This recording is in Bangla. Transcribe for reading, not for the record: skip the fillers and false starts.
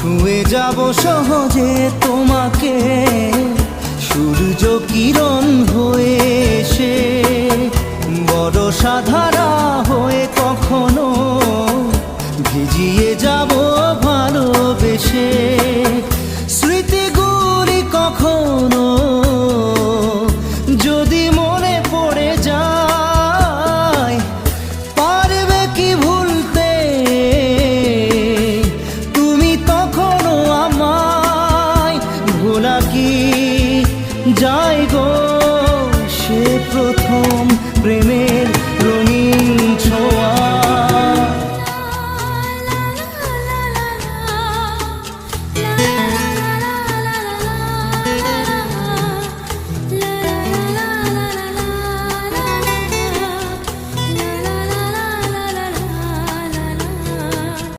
ছুঁয়ে যাব সহজে তোমাকে সূর্য কিরণ হয়ে এসে, বড় সাধারা হয়ে কখনো ভিজিয়ে যাব